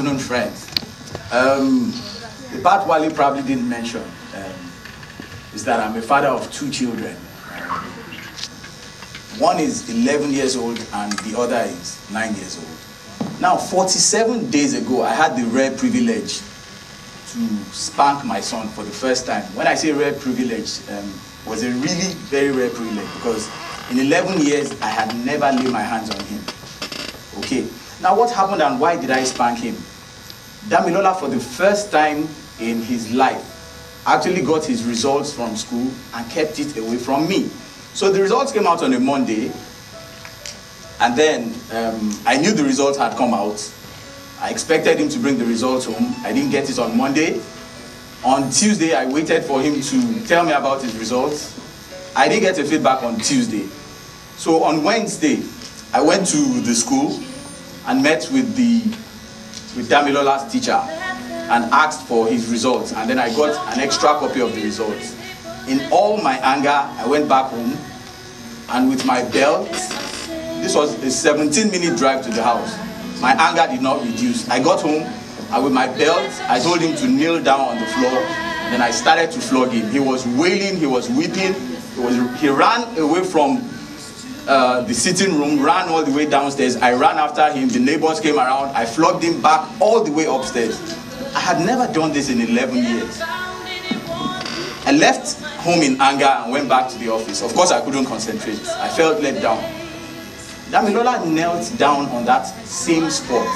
afternoon, friends. The part Wally probably didn't mention is that I'm a father of 2 children. One is 11 years old and the other is 9 years old. Now, 47 days ago, I had the rare privilege to spank my son for the first time. When I say rare privilege, it was a really very rare privilege because in 11 years, I had never laid my hands on him. Okay, now what happened and why did I spank him? Damilola, for the first time in his life, actually got his results from school and kept it away from me. So the results came out on a Monday, and then I knew the results had come out. I expected him to bring the results home. I didn't get it on Monday. On Tuesday, I waited for him to tell me about his results. I didn't get a feedback on Tuesday. So on Wednesday, I went to the school and met with Damilola's teacher and asked for his results, and then I got an extra copy of the results. In all my anger, I went back home, and with my belt, this was a 17-minute drive to the house. My anger did not reduce. I got home, and with my belt, I told him to kneel down on the floor, and then I started to flog him. He was wailing, he was weeping, he ran away from the sitting room, ran all the way downstairs. I ran after him, the neighbors came around, I flogged him back all the way upstairs. I had never done this in 11 years. I left home in anger and went back to the office. Of course, I couldn't concentrate. I felt let down. Damilola knelt down on that same spot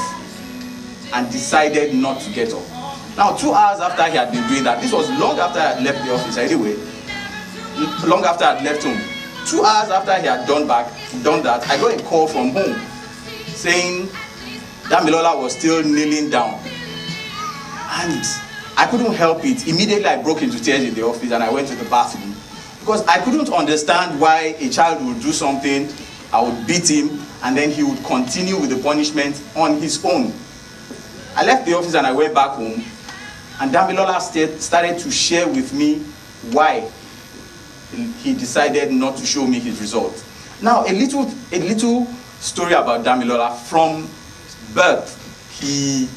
and decided not to get up. Now, 2 hours after he had been doing that, this was long after I had left the office anyway, long after I had left home. 2 hours after he had done that, I got a call from home saying Damilola was still kneeling down. And I couldn't help it. Immediately I broke into tears in the office and I went to the bathroom because I couldn't understand why a child would do something, I would beat him, and then he would continue with the punishment on his own. I left the office and I went back home, and Damilola started to share with me why he decided not to show me his results. Now, a little story about Damilola. From birth, he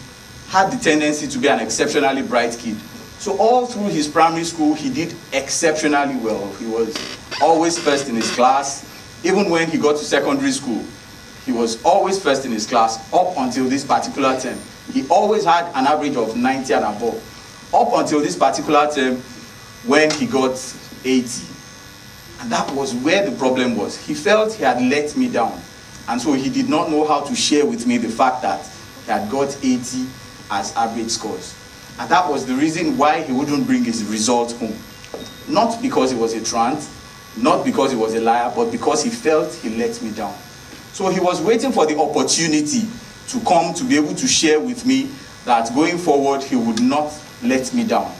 had the tendency to be an exceptionally bright kid. So all through his primary school, he did exceptionally well. He was always first in his class. Even when he got to secondary school, he was always first in his class up until this particular term. He always had an average of 90 and above. Up until this particular term when he got 80. And that was where the problem was. He felt he had let me down. And so he did not know how to share with me the fact that he had got 80 as average scores. And that was the reason why he wouldn't bring his results home. Not because he was a trant, not because he was a liar, but because he felt he let me down. So he was waiting for the opportunity to come to be able to share with me that going forward he would not let me down.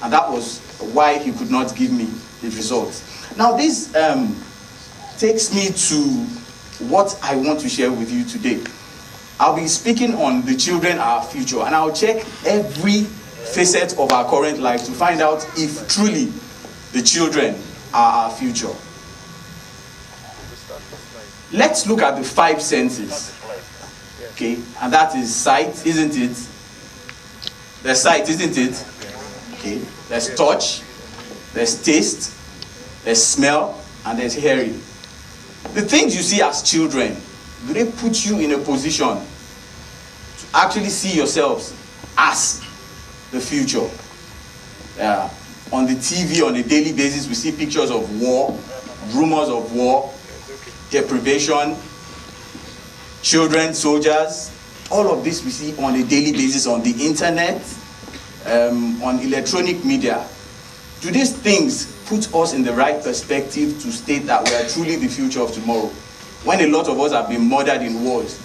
And that was why he could not give me his results. Now this takes me to what I want to share with you today. I'll be speaking on the children, our future, and I'll check every facet of our current life to find out if truly the children are our future. Let's look at the 5 senses. Okay, and that is sight, isn't it? There's sight, isn't it? Okay, there's touch, there's taste, there's smell, and there's hearing. The things you see as children, do they put you in a position to actually see yourselves as the future? On the TV, on a daily basis, we see pictures of war, rumors of war, deprivation, children, soldiers. All of this we see on a daily basis on the internet, on electronic media. Do these things put us in the right perspective to state that we are truly the future of tomorrow? When a lot of us have been murdered in wars,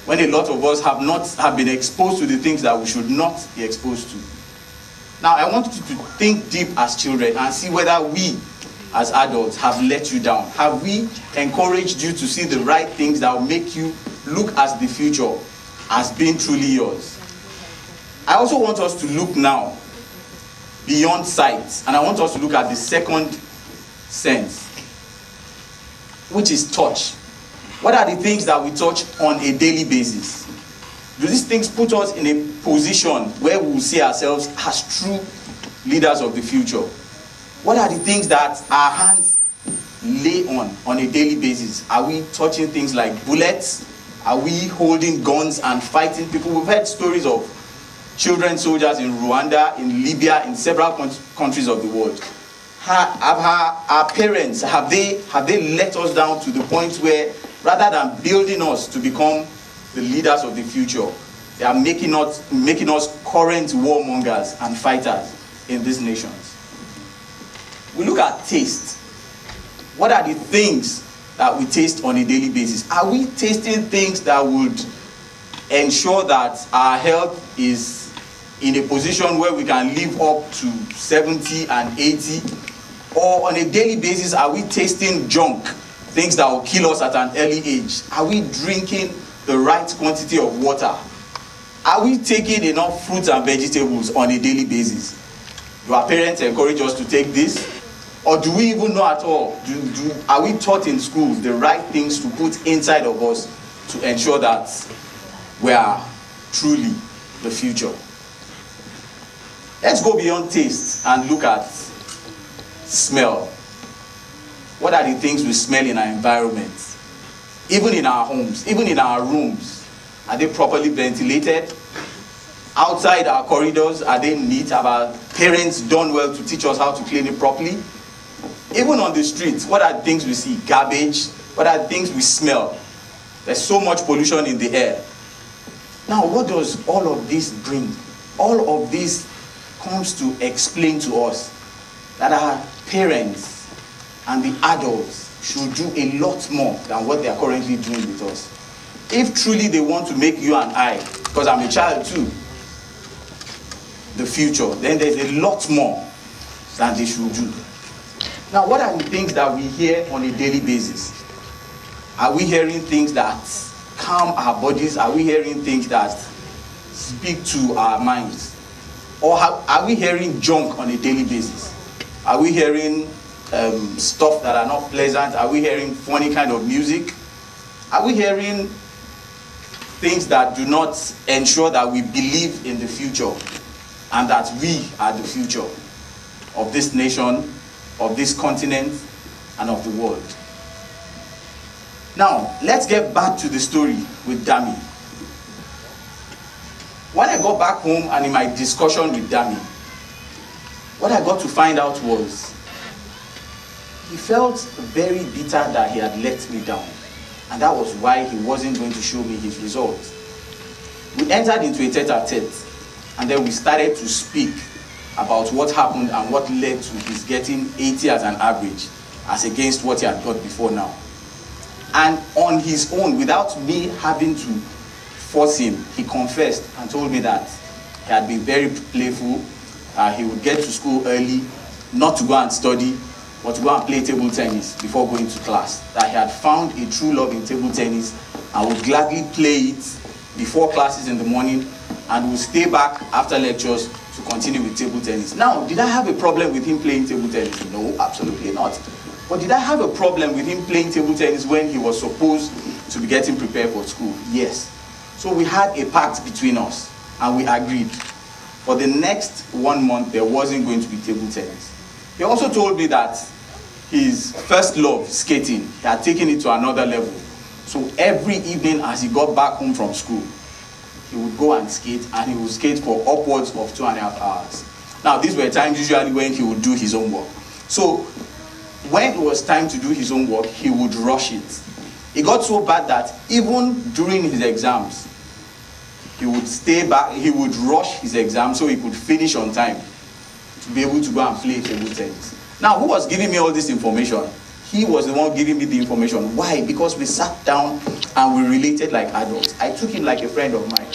when a lot of us have been exposed to the things that we should not be exposed to. Now, I want you to think deep as children and see whether we, as adults, have let you down. Have we encouraged you to see the right things that will make you look at the future as being truly yours? I also want us to look now beyond sight, and I want us to look at the second sense, which is touch. What are the things that we touch on a daily basis? Do these things put us in a position where we will see ourselves as true leaders of the future? What are the things that our hands lay on a daily basis? Are we touching things like bullets? Are we holding guns and fighting people? We've heard stories of children soldiers in Rwanda, in Libya, in several countries of the world. Our parents, have they let us down to the point where, rather than building us to become the leaders of the future, they are making us current warmongers and fighters in these nations? We look at taste. What are the things that we taste on a daily basis? Are we tasting things that would ensure that our health is in a position where we can live up to 70 and 80? Or on a daily basis, are we tasting junk, things that will kill us at an early age? Are we drinking the right quantity of water? Are we taking enough fruits and vegetables on a daily basis? Do our parents encourage us to take this? Or do we even know at all? Are we taught in schools the right things to put inside of us to ensure that we are truly the future? Let's go beyond taste and look at smell. What are the things we smell in our environment? Even in our homes, even in our rooms. Are they properly ventilated? Outside our corridors, are they neat? Have our parents done well to teach us how to clean it properly? Even on the streets, what are the things we see? Garbage. What are the things we smell? There's so much pollution in the air. Now, what does all of this bring? All of this comes to explain to us that our parents and the adults should do a lot more than what they are currently doing with us. If truly they want to make you and I, because I'm a child too, the future, then there's a lot more than they should do. Now, what are the things that we hear on a daily basis? Are we hearing things that calm our bodies? Are we hearing things that speak to our minds? Or are we hearing junk on a daily basis? Are we hearing stuff that are not pleasant? Are we hearing funny kind of music? Are we hearing things that do not ensure that we believe in the future and that we are the future of this nation, of this continent, and of the world? Now, let's get back to the story with Dami. When I got back home and in my discussion with Dami, what I got to find out was he felt very bitter that he had let me down, and that was why he wasn't going to show me his results. We entered into a tete-a-tete, and then we started to speak about what happened and what led to his getting 80 as an average, as against what he had got before now. And on his own, without me having to force him, he confessed and told me that he had been very playful. He would get to school early, not to go and study, but to go and play table tennis before going to class. That he had found a true love in table tennis and would gladly play it before classes in the morning and would stay back after lectures to continue with table tennis. Now, did I have a problem with him playing table tennis? No, absolutely not. But did I have a problem with him playing table tennis when he was supposed to be getting prepared for school? Yes. So we had a pact between us and we agreed. For the next 1 month, there wasn't going to be table tennis. He also told me that his first love, skating, he had taken it to another level. So every evening as he got back home from school, he would go and skate, and he would skate for upwards of 2.5 hours. Now, these were times usually when he would do his own work. So when it was time to do his own work, he would rush it. It got so bad that even during his exams, he would stay back, he would rush his exams so he could finish on time to be able to go and play table tennis. Now, who was giving me all this information? He was the one giving me the information. Why? Because we sat down and we related like adults. I took him like a friend of mine.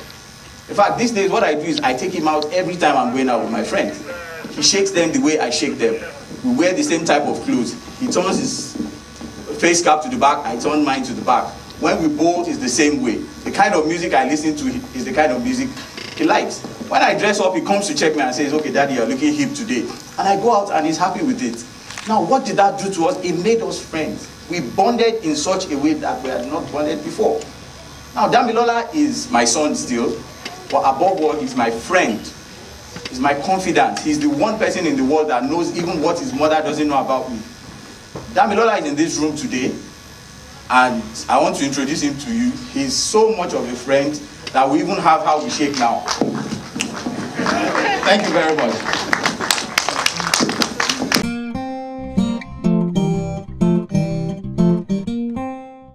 In fact, these days what I do is I take him out every time I'm going out with my friends. He shakes them the way I shake them. We wear the same type of clothes. He turns his face cap to the back, I turn mine to the back. When we both, it's the same way. The kind of music I listen to is the kind of music he likes. When I dress up, he comes to check me and says, okay, Daddy, you're looking hip today. And I go out and he's happy with it. Now, what did that do to us? It made us friends. We bonded in such a way that we had not bonded before. Now, Damilola is my son still, but above all, he's my friend. He's my confidant. He's the one person in the world that knows even what his mother doesn't know about me. Damilola is in this room today, and I want to introduce him to you. He's so much of a friend that we even have how we shake now. Thank you very much.